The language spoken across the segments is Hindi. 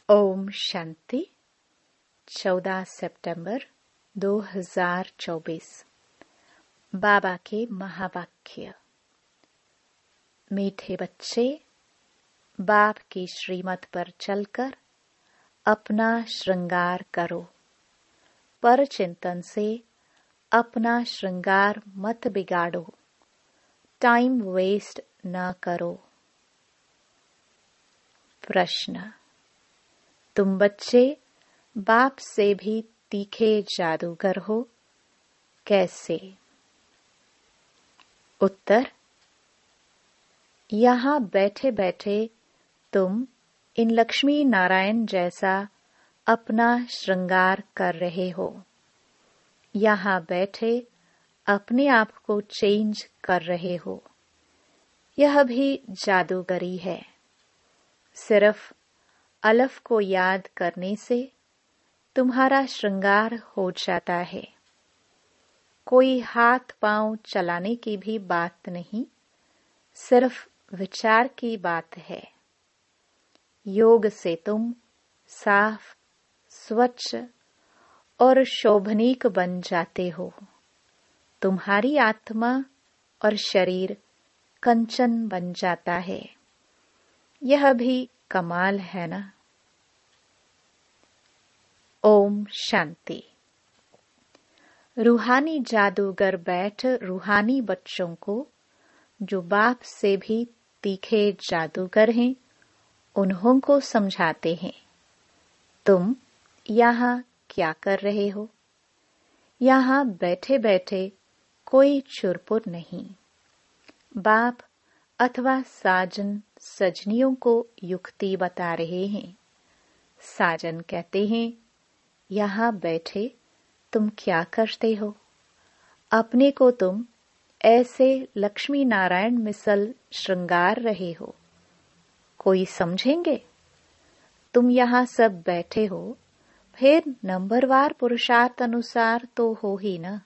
ओम शांति। 14 सितंबर 2024। बाबा के महावाक्य। मीठे बच्चे, बाप की श्रीमत पर चलकर अपना श्रृंगार करो। पर चिंतन से अपना श्रृंगार मत बिगाड़ो। टाइम वेस्ट न करो। प्रश्न। तुम बच्चे बाप से भी तीखे जादूगर हो, कैसे? उत्तर। यहाँ बैठे बैठे तुम इन लक्ष्मी नारायण जैसा अपना श्रृंगार कर रहे हो। यहाँ बैठे अपने आप को चेंज कर रहे हो। यह भी जादूगरी है। सिर्फ अलफ को याद करने से तुम्हारा श्रृंगार हो जाता है। कोई हाथ पांव चलाने की भी बात नहीं, सिर्फ विचार की बात है। योग से तुम साफ, स्वच्छ और शोभनीक बन जाते हो। तुम्हारी आत्मा और शरीर कंचन बन जाता है। यह भी कमाल है ना? ओम शांति। रूहानी जादूगर बैठ रूहानी बच्चों को, जो बाप से भी तीखे जादूगर हैं, उन्हों को समझाते हैं। तुम यहाँ क्या कर रहे हो? यहाँ बैठे बैठे कोई चुरपुर नहीं। बाप अथवा साजन सजनियों को युक्ति बता रहे हैं। साजन कहते हैं, यहाँ बैठे तुम क्या करते हो? अपने को तुम ऐसे लक्ष्मी नारायण मिसल श्रृंगार रहे हो। कोई समझेंगे? तुम यहाँ सब बैठे हो, फिर नंबरवार पुरुषार्थ अनुसार तो हो ही ना।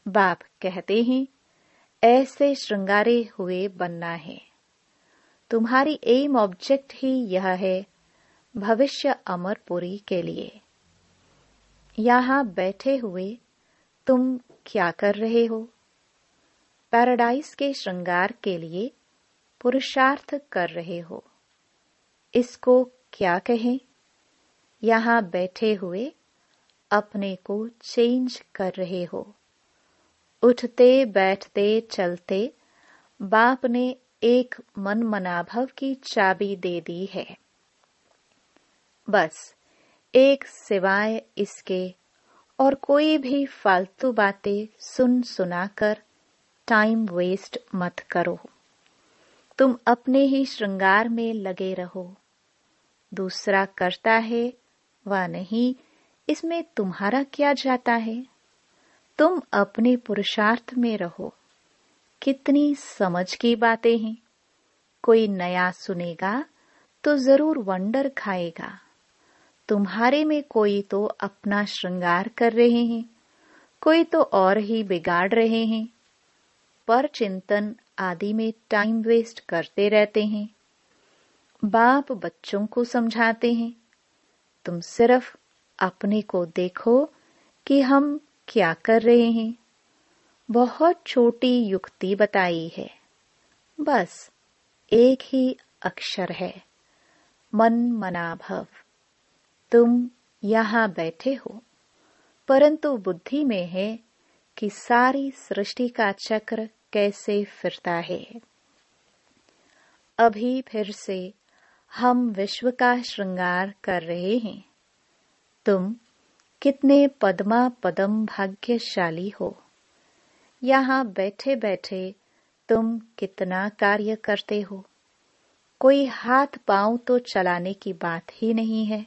बाप कहते हैं, ऐसे श्रृंगारे हुए बनना है। तुम्हारी एम ऑब्जेक्ट ही यह है, भविष्य अमरपुरी के लिए। यहाँ बैठे हुए तुम क्या कर रहे हो? पैराडाइज के श्रृंगार के लिए पुरुषार्थ कर रहे हो। इसको क्या कहें? यहाँ बैठे हुए अपने को चेंज कर रहे हो। उठते बैठते चलते बाप ने एक मन मनाभव की चाबी दे दी है। बस एक सिवाय इसके और कोई भी फालतू बातें सुन सुनाकर टाइम वेस्ट मत करो। तुम अपने ही श्रृंगार में लगे रहो। दूसरा करता है व नहीं, इसमें तुम्हारा क्या जाता है? तुम अपने पुरुषार्थ में रहो। कितनी समझ की बातें हैं। कोई नया सुनेगा तो जरूर वंडर खाएगा। तुम्हारे में कोई तो अपना श्रृंगार कर रहे हैं, कोई तो और ही बिगाड़ रहे हैं। पर चिंतन आदि में टाइम वेस्ट करते रहते हैं। बाप बच्चों को समझाते हैं, तुम सिर्फ अपने को देखो कि हम क्या कर रहे हैं। बहुत छोटी युक्ति बताई है। बस एक ही अक्षर है, मन मनाभव। तुम यहाँ बैठे हो, परंतु बुद्धि में है कि सारी सृष्टि का चक्र कैसे फिरता है। अभी फिर से हम विश्व का श्रृंगार कर रहे हैं। तुम कितने पद्मा पदम भाग्यशाली हो। यहाँ बैठे बैठे तुम कितना कार्य करते हो। कोई हाथ पांव तो चलाने की बात ही नहीं है,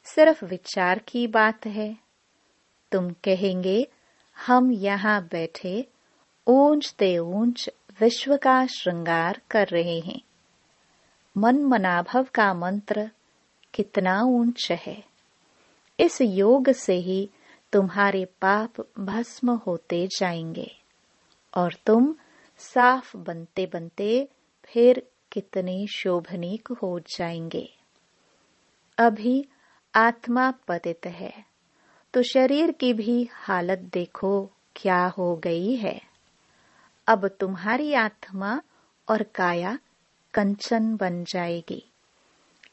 सिर्फ विचार की बात है। तुम कहेंगे, हम यहाँ बैठे ऊंचते ऊंच विश्व का श्रृंगार कर रहे हैं। मन मनाभव का मंत्र कितना ऊंच है। इस योग से ही तुम्हारे पाप भस्म होते जाएंगे और तुम साफ बनते बनते फिर कितने शोभनीक हो जाएंगे। अभी आत्मा पतित है, तो शरीर की भी हालत देखो क्या हो गई है। अब तुम्हारी आत्मा और काया कंचन बन जाएगी।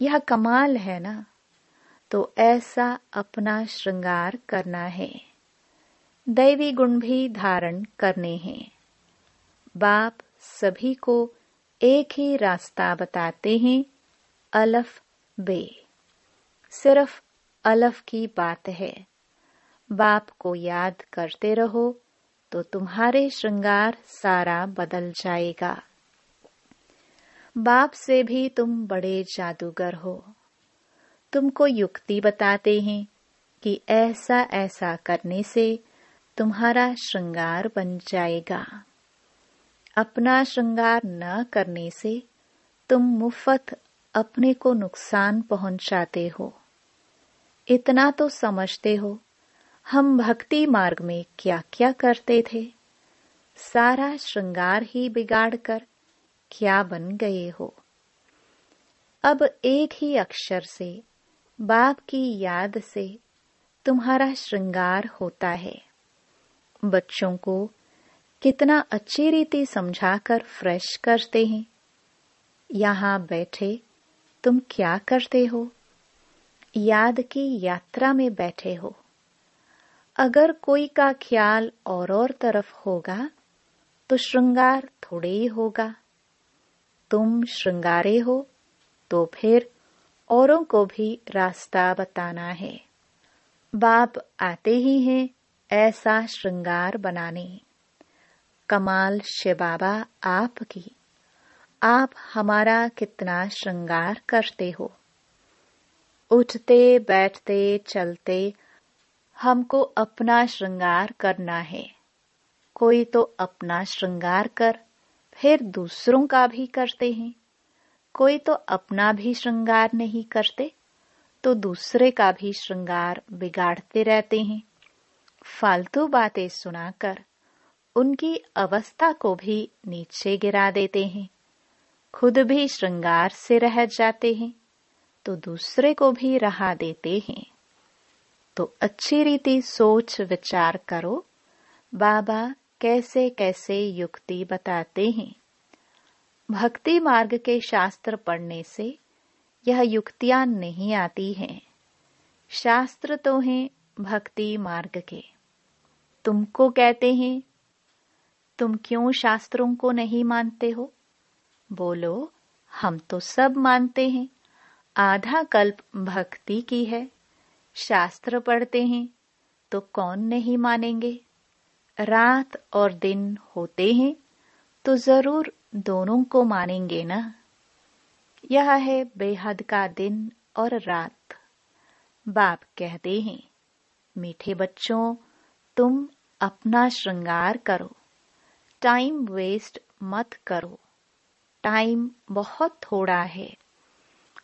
यह कमाल है ना। तो ऐसा अपना श्रृंगार करना है, दैवी गुण भी धारण करने हैं। बाप सभी को एक ही रास्ता बताते हैं, अलफ बे। सिर्फ अलफ की बात है। बाप को याद करते रहो तो तुम्हारे श्रृंगार सारा बदल जाएगा। बाप से भी तुम बड़े जादूगर हो। तुमको युक्ति बताते हैं कि ऐसा ऐसा करने से तुम्हारा श्रृंगार बन जाएगा। अपना श्रृंगार न करने से तुम मुफ्त अपने को नुकसान पहुंचाते हो। इतना तो समझते हो हम भक्ति मार्ग में क्या क्या करते थे। सारा श्रृंगार ही बिगाड़ कर क्या बन गए हो। अब एक ही अक्षर से, बाप की याद से तुम्हारा श्रृंगार होता है। बच्चों को कितना अच्छी रीति समझाकर फ्रेश करते हैं। यहाँ बैठे तुम क्या करते हो? याद की यात्रा में बैठे हो। अगर कोई का ख्याल और तरफ होगा तो श्रृंगार थोड़े ही होगा। तुम श्रृंगारे हो तो फिर औरों को भी रास्ता बताना है। बाप आते ही हैं ऐसा श्रृंगार बनाने। कमाल शिव बाबा आपकी। आप हमारा कितना श्रृंगार करते हो। उठते बैठते चलते हमको अपना श्रृंगार करना है। कोई तो अपना श्रृंगार कर फिर दूसरों का भी करते हैं। कोई तो अपना भी श्रृंगार नहीं करते तो दूसरे का भी श्रृंगार बिगाड़ते रहते हैं। फालतू बातें सुनाकर उनकी अवस्था को भी नीचे गिरा देते हैं। खुद भी श्रृंगार से रह जाते हैं तो दूसरे को भी रहा देते हैं। तो अच्छी रीति सोच विचार करो बाबा कैसे कैसे युक्ति बताते हैं। भक्ति मार्ग के शास्त्र पढ़ने से यह युक्तियां नहीं आती हैं। शास्त्र तो हैं भक्ति मार्ग के। तुमको कहते हैं तुम क्यों शास्त्रों को नहीं मानते हो? बोलो हम तो सब मानते हैं। आधा कल्प भक्ति की है। शास्त्र पढ़ते हैं तो कौन नहीं मानेंगे। रात और दिन होते हैं तो जरूर दोनों को मानेंगे ना। यह है बेहद का दिन और रात। बाप कहते हैं मीठे बच्चों तुम अपना श्रृंगार करो। टाइम वेस्ट मत करो। टाइम बहुत थोड़ा है।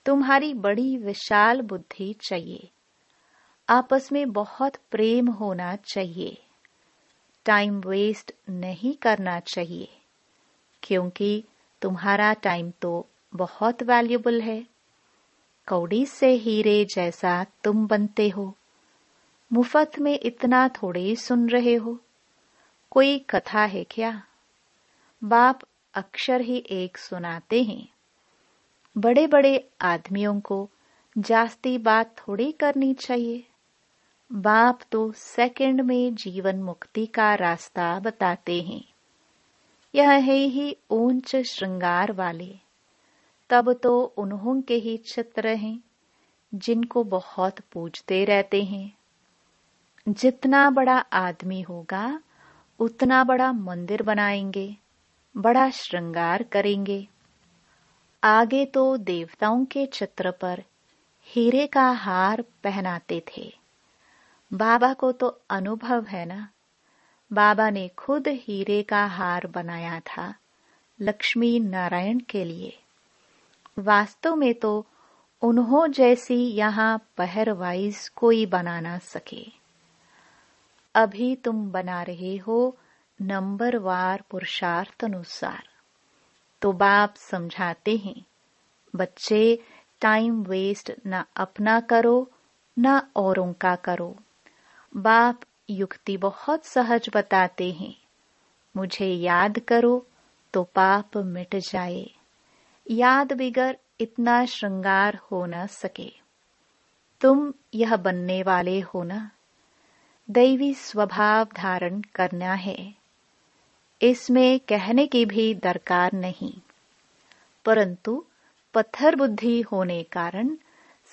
तुम्हारी बड़ी विशाल बुद्धि चाहिए। आपस में बहुत प्रेम होना चाहिए। टाइम वेस्ट नहीं करना चाहिए क्योंकि तुम्हारा टाइम तो बहुत वैल्यूबल है। कौड़ी से हीरे जैसा तुम बनते हो। मुफ्त में इतना थोड़े सुन रहे हो। कोई कथा है क्या? बाप अक्षर ही एक सुनाते हैं। बड़े बड़े आदमियों को जास्ती बात थोड़ी करनी चाहिए। बाप तो सेकंड में जीवन मुक्ति का रास्ता बताते हैं। यह है ही ऊंच श्रृंगार वाले। तब तो उन्हों के ही चित्र हैं जिनको बहुत पूजते रहते हैं। जितना बड़ा आदमी होगा उतना बड़ा मंदिर बनाएंगे, बड़ा श्रृंगार करेंगे। आगे तो देवताओं के चित्र पर हीरे का हार पहनाते थे। बाबा को तो अनुभव है ना। बाबा ने खुद हीरे का हार बनाया था लक्ष्मी नारायण के लिए। वास्तव में तो उन्हों जैसी यहाँ पहरवाइज कोई बना ना सके। अभी तुम बना रहे हो नंबरवार पुरुषार्थ अनुसार। तो बाप समझाते हैं बच्चे टाइम वेस्ट ना अपना करो ना औरों का करो। बाप युक्ति बहुत सहज बताते हैं। मुझे याद करो तो पाप मिट जाए। याद बिगर इतना श्रृंगार हो न सके। तुम यह बनने वाले हो ना, दैवी स्वभाव धारण करना है। इसमें कहने की भी दरकार नहीं, परंतु पत्थर बुद्धि होने कारण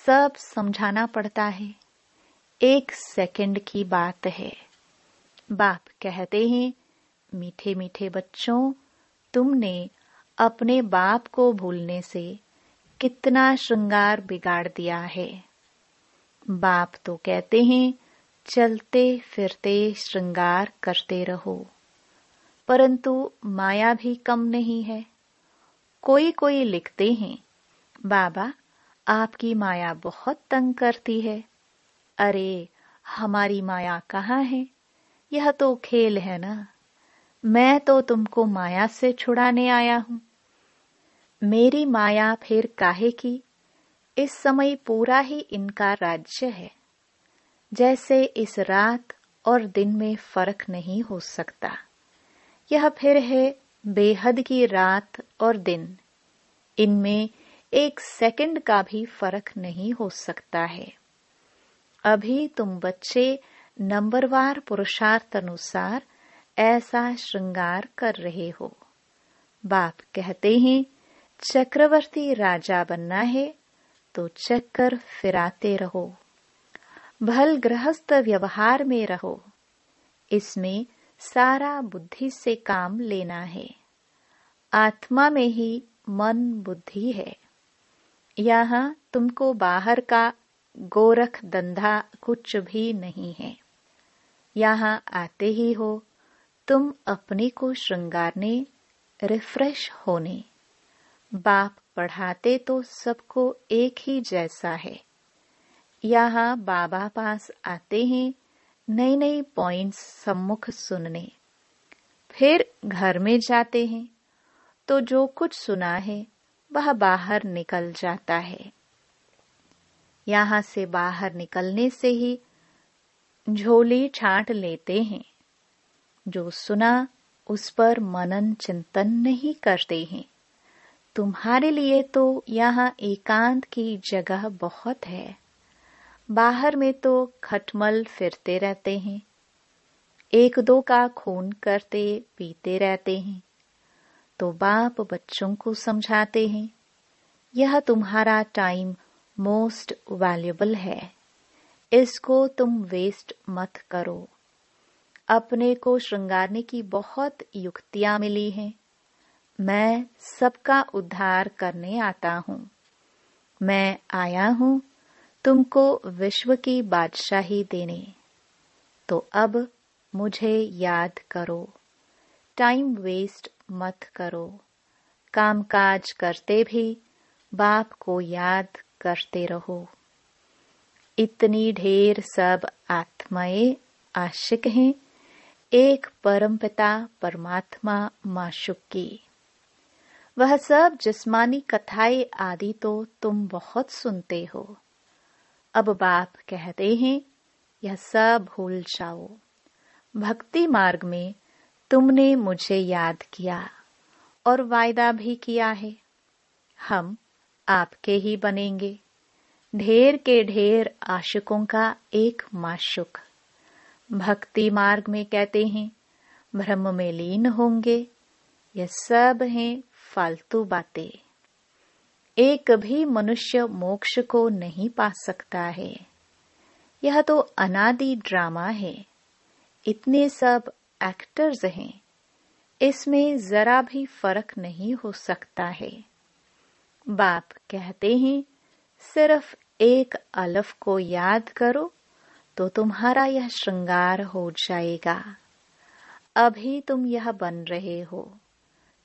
सब समझाना पड़ता है। 1 सेकंड की बात है। बाप कहते हैं, मीठे मीठे बच्चों, तुमने अपने बाप को भूलने से कितना श्रृंगार बिगाड़ दिया है। बाप तो कहते हैं, चलते फिरते श्रृंगार करते रहो, परंतु माया भी कम नहीं है। कोई लिखते हैं, बाबा आपकी माया बहुत तंग करती है। अरे हमारी माया कहाँ है? यह तो खेल है ना। मैं तो तुमको माया से छुड़ाने आया हूँ। मेरी माया फिर काहे की? इस समय पूरा ही इनका राज्य है। जैसे इस रात और दिन में फर्क नहीं हो सकता, यह फिर है बेहद की रात और दिन। इनमें 1 सेकंड का भी फर्क नहीं हो सकता है। अभी तुम बच्चे नंबरवार पुरुषार्थ अनुसार ऐसा श्रृंगार कर रहे हो। बाप कहते हैं, चक्रवर्ती राजा बनना है तो चक्कर फिराते रहो। भल गृहस्थ व्यवहार में रहो। इसमें सारा बुद्धि से काम लेना है। आत्मा में ही मन बुद्धि है। यहाँ तुमको बाहर का गोरख धंधा कुछ भी नहीं है। यहाँ आते ही हो तुम अपने को श्रृंगारने, रिफ्रेश होने। बाप पढ़ाते तो सबको एक ही जैसा है। यहाँ बाबा पास आते हैं नई नई पॉइंट्स सम्मुख सुनने। फिर घर में जाते हैं तो जो कुछ सुना है वह बाहर निकल जाता है। यहाँ से बाहर निकलने से ही झोली छांट लेते हैं। जो सुना उस पर मनन चिंतन नहीं करते हैं। तुम्हारे लिए तो यहाँ एकांत की जगह बहुत है। बाहर में तो खटमल फिरते रहते हैं। 1-2 का खून करते पीते रहते हैं। तो बाप बच्चों को समझाते हैं, यह तुम्हारा टाइम मोस्ट वैल्यूएबल है। इसको तुम वेस्ट मत करो। अपने को श्रृंगारने की बहुत युक्तियां मिली हैं। मैं सबका उद्धार करने आता हूँ। मैं आया हूँ तुमको विश्व की बादशाही देने। तो अब मुझे याद करो। टाइम वेस्ट मत करो। कामकाज करते भी बाप को याद करते रहो। इतनी ढेर सब आत्माएं आशिक हैं एक परमपिता परमात्मा माशुक की। वह सब जिस्मानी कथाएं आदि तो तुम बहुत सुनते हो। अब बाप कहते हैं, यह सब भूल जाओ। भक्ति मार्ग में तुमने मुझे याद किया और वायदा भी किया है, हम आपके ही बनेंगे। ढेर के ढेर आशिकों का एक माशुक। भक्ति मार्ग में कहते हैं, ब्रह्म में लीन होंगे। यह सब हैं फालतू बातें। एक भी मनुष्य मोक्ष को नहीं पा सकता है। यह तो अनादि ड्रामा है। इतने सब एक्टर्स हैं, इसमें जरा भी फर्क नहीं हो सकता है। बाप कहते हैं, सिर्फ एक अलफ को याद करो तो तुम्हारा यह श्रृंगार हो जाएगा। अभी तुम यह बन रहे हो।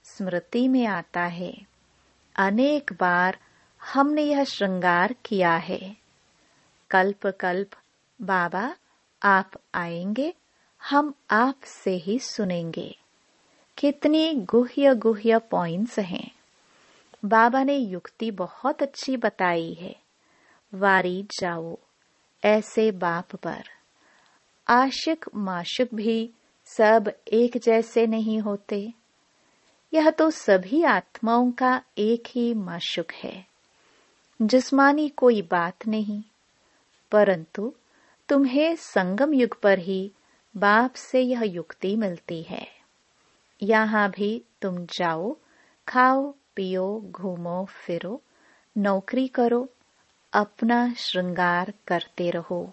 स्मृति में आता है, अनेक बार हमने यह श्रृंगार किया है। कल्प कल्प बाबा आप आएंगे, हम आपसे ही सुनेंगे। कितनी गुह्य गुह्य पॉइंट्स हैं। बाबा ने युक्ति बहुत अच्छी बताई है। वारी जाओ ऐसे बाप पर। आशिक माशिक भी सब एक जैसे नहीं होते। यह तो सभी आत्माओं का एक ही माशुक है। जिस्मानी कोई बात नहीं, परंतु तुम्हें संगम युग पर ही बाप से यह युक्ति मिलती है। यहाँ भी तुम जाओ, खाओ पियो, घूमो फिरो, नौकरी करो, अपना श्रृंगार करते रहो।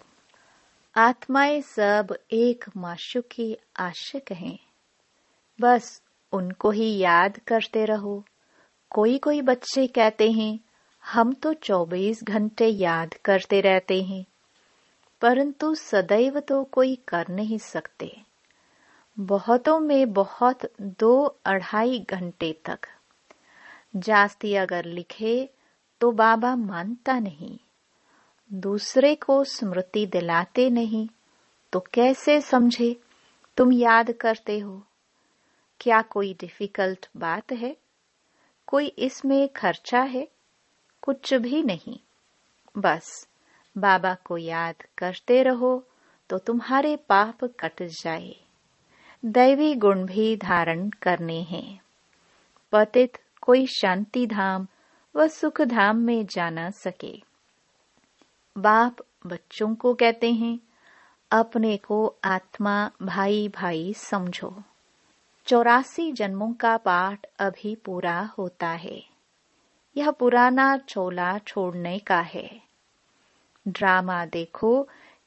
आत्माएं सब एक माशुक की आशिक हैं। बस उनको ही याद करते रहो। कोई कोई बच्चे कहते हैं हम तो 24 घंटे याद करते रहते हैं, परंतु सदैव तो कोई कर नहीं सकते। बहुतों में बहुत 2-2.5 घंटे तक। जास्ती अगर लिखे तो बाबा मानता नहीं। दूसरे को स्मृति दिलाते नहीं तो कैसे समझे तुम याद करते हो। क्या कोई डिफिकल्ट बात है? कोई इसमें खर्चा है? कुछ भी नहीं। बस बाबा को याद करते रहो तो तुम्हारे पाप कट जाए। दैवी गुण भी धारण करने हैं। पतित कोई शांति धाम व सुख धाम में जा न सके। बाप बच्चों को कहते हैं अपने को आत्मा भाई भाई समझो। 84 जन्मों का पाठ अभी पूरा होता है। यह पुराना चोला छोड़ने का है। ड्रामा देखो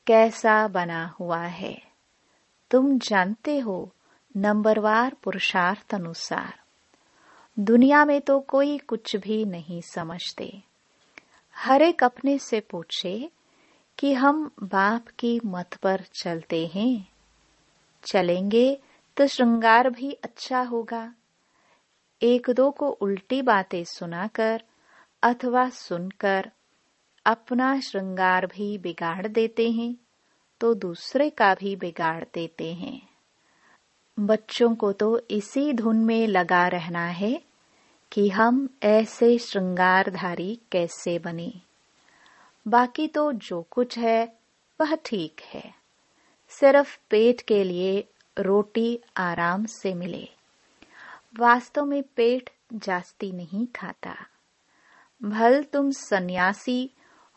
कैसा बना हुआ है। तुम जानते हो नंबरवार पुरुषार्थ अनुसार। दुनिया में तो कोई कुछ भी नहीं समझते। हर एक अपने से पूछे कि हम बाप की मत पर चलते हैं। चलेंगे तो श्रृंगार भी अच्छा होगा। एक दो को उल्टी बातें सुनाकर अथवा सुनकर अपना श्रृंगार भी बिगाड़ देते हैं तो दूसरे का भी बिगाड़ देते हैं। बच्चों को तो इसी धुन में लगा रहना है कि हम ऐसे श्रृंगारधारी कैसे बने। बाकी तो जो कुछ है वह ठीक है। सिर्फ पेट के लिए रोटी आराम से मिले। वास्तव में पेट जास्ती नहीं खाता। भल तुम सन्यासी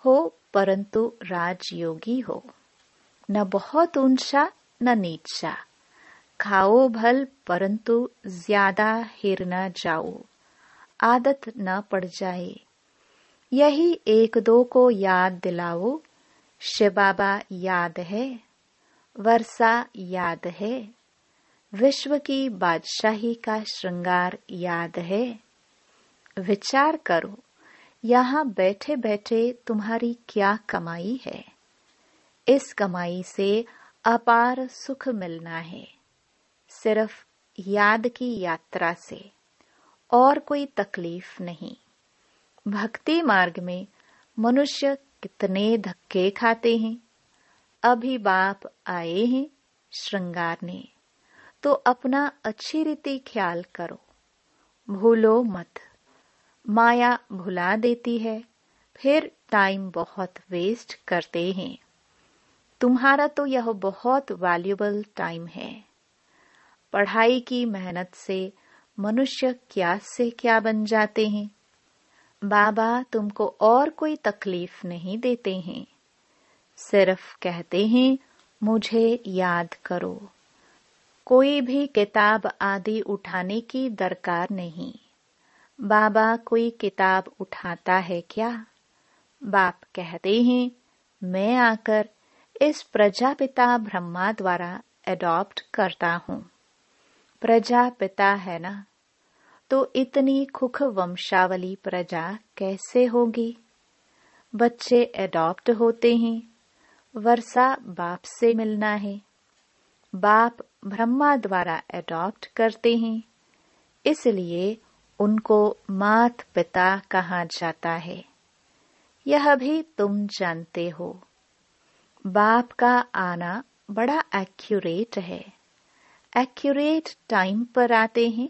हो परंतु राजयोगी हो। न बहुत ऊंचा न नीचा। खाओ भल परंतु ज्यादा हिर न जाओ। आदत न पड़ जाए। यही एक दो को याद दिलाओ। शिव बाबा याद है, वर्षा याद है, विश्व की बादशाही का श्रृंगार याद है। विचार करो यहाँ बैठे बैठे तुम्हारी क्या कमाई है। इस कमाई से अपार सुख मिलना है। सिर्फ याद की यात्रा से और कोई तकलीफ नहीं। भक्ति मार्ग में मनुष्य कितने धक्के खाते हैं। अभी बाप आए हैं श्रृंगारने, तो अपना अच्छी रीति ख्याल करो। भूलो मत। माया भुला देती है, फिर टाइम बहुत वेस्ट करते हैं। तुम्हारा तो यह बहुत वैल्यूएबल टाइम है। पढ़ाई की मेहनत से मनुष्य क्या से क्या बन जाते हैं। बाबा तुमको और कोई तकलीफ नहीं देते हैं। सिर्फ कहते हैं मुझे याद करो। कोई भी किताब आदि उठाने की दरकार नहीं। बाबा कोई किताब उठाता है क्या? बाप कहते हैं मैं आकर इस प्रजापिता ब्रह्मा द्वारा एडॉप्ट करता हूँ। प्रजापिता है ना, तो इतनी खुख वंशावली प्रजा कैसे होगी। बच्चे एडॉप्ट होते हैं। वर्षा बाप से मिलना है। बाप ब्रह्मा द्वारा एडॉप्ट करते हैं, इसलिए उनको मात पिता कहा जाता है। यह भी तुम जानते हो। बाप का आना बड़ा एक्यूरेट है। एक्यूरेट टाइम पर आते हैं।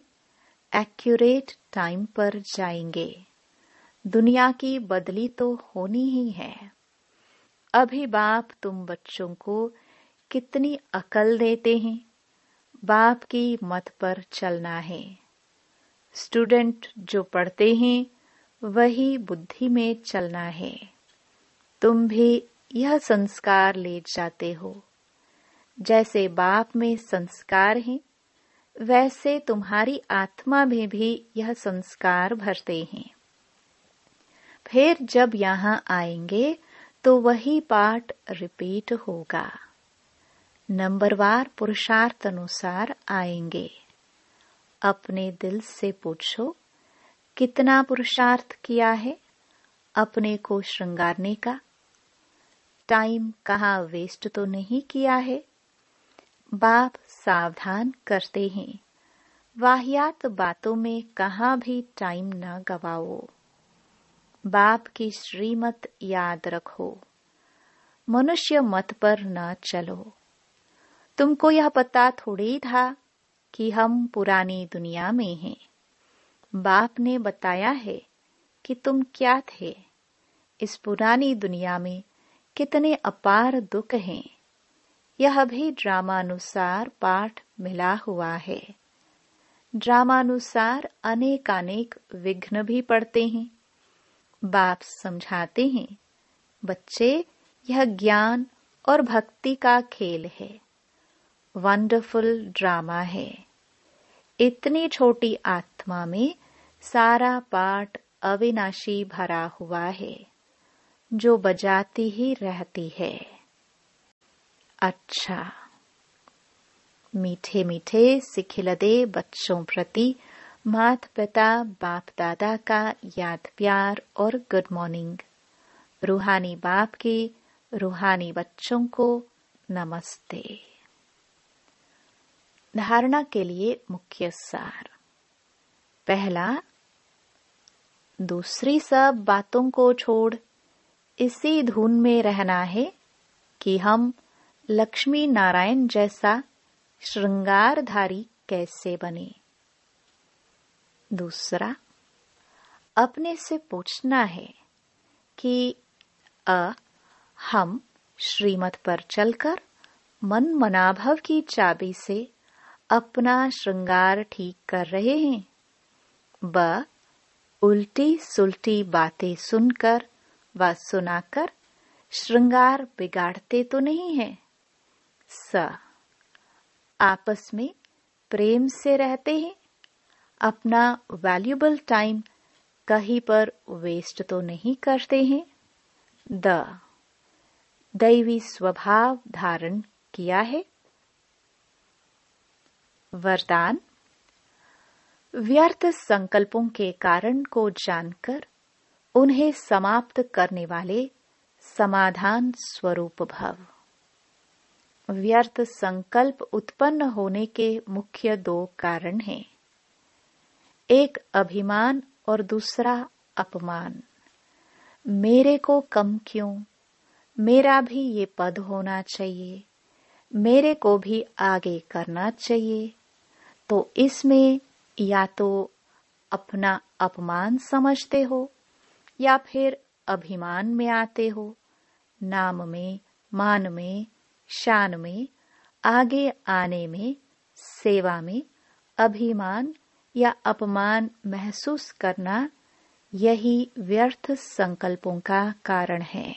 एक्यूरेट टाइम पर जाएंगे। दुनिया की बदली तो होनी ही है। अभी बाप तुम बच्चों को कितनी अकल देते हैं। बाप की मत पर चलना है। स्टूडेंट जो पढ़ते हैं वही बुद्धि में चलना है। तुम भी यह संस्कार ले जाते हो। जैसे बाप में संस्कार हैं, वैसे तुम्हारी आत्मा में भी यह संस्कार भरते हैं। फिर जब यहाँ आएंगे तो वही पाठ रिपीट होगा। नंबरवार पुरुषार्थ अनुसार आएंगे। अपने दिल से पूछो, कितना पुरुषार्थ किया है अपने को श्रृंगारने का? टाइम कहाँ वेस्ट तो नहीं किया है? बाप सावधान करते हैं, वाहियात बातों में कहाँ भी टाइम न गवाओ। बाप की श्रीमत याद रखो। मनुष्य मत पर न चलो। तुमको यह पता थोड़ी था कि हम पुरानी दुनिया में हैं। बाप ने बताया है कि तुम क्या थे। इस पुरानी दुनिया में कितने अपार दुख हैं। यह भी ड्रामानुसार पाठ मिला हुआ है। ड्रामानुसार अनेकानेक विघ्न भी पड़ते हैं। बाप समझाते हैं, बच्चे यह ज्ञान और भक्ति का खेल है। वंडरफुल ड्रामा है। इतनी छोटी आत्मा में सारा पाठ अविनाशी भरा हुआ है, जो बजाती ही रहती है। अच्छा, मीठे मीठे सिखिलदे बच्चों प्रति माता पिता बाप दादा का याद प्यार और गुड मॉर्निंग। रूहानी बाप के रूहानी बच्चों को नमस्ते। धारणा के लिए मुख्य सार। पहला, दूसरी सब बातों को छोड़ इसी धुन में रहना है कि हम लक्ष्मी नारायण जैसा श्रृंगारधारी कैसे बने। दूसरा, अपने से पूछना है कि हम श्रीमत पर चलकर मन मनाभव की चाबी से अपना श्रृंगार ठीक कर रहे हैं। ब, उल्टी सुल्टी बातें सुनकर व सुनाकर श्रृंगार बिगाड़ते तो नहीं है। स, आपस में प्रेम से रहते हैं। अपना वैल्यूबल टाइम कहीं पर वेस्ट तो नहीं करते हैं। द, दैवी स्वभाव धारण किया है। वरदान, व्यर्थ संकल्पों के कारण को जानकर उन्हें समाप्त करने वाले समाधान स्वरूप भव। व्यर्थ संकल्प उत्पन्न होने के मुख्य दो कारण हैं। एक अभिमान और दूसरा अपमान। मेरे को कम क्यों? मेरा भी ये पद होना चाहिए। मेरे को भी आगे करना चाहिए। तो इसमें या तो अपना अपमान समझते हो या फिर अभिमान में आते हो। नाम में, मान में, शान में, आगे आने में, सेवा में अभिमान या अपमान महसूस करना, यही व्यर्थ संकल्पों का कारण है।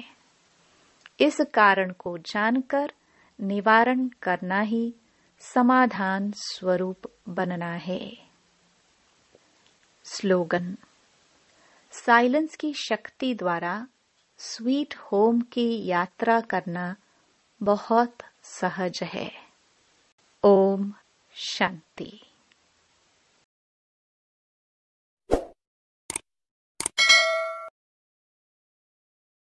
इस कारण को जानकर निवारण करना ही समाधान स्वरूप बनना है। स्लोगन। साइलेंस की शक्ति द्वारा स्वीट होम की यात्रा करना बहुत सहज है। ओम शांति।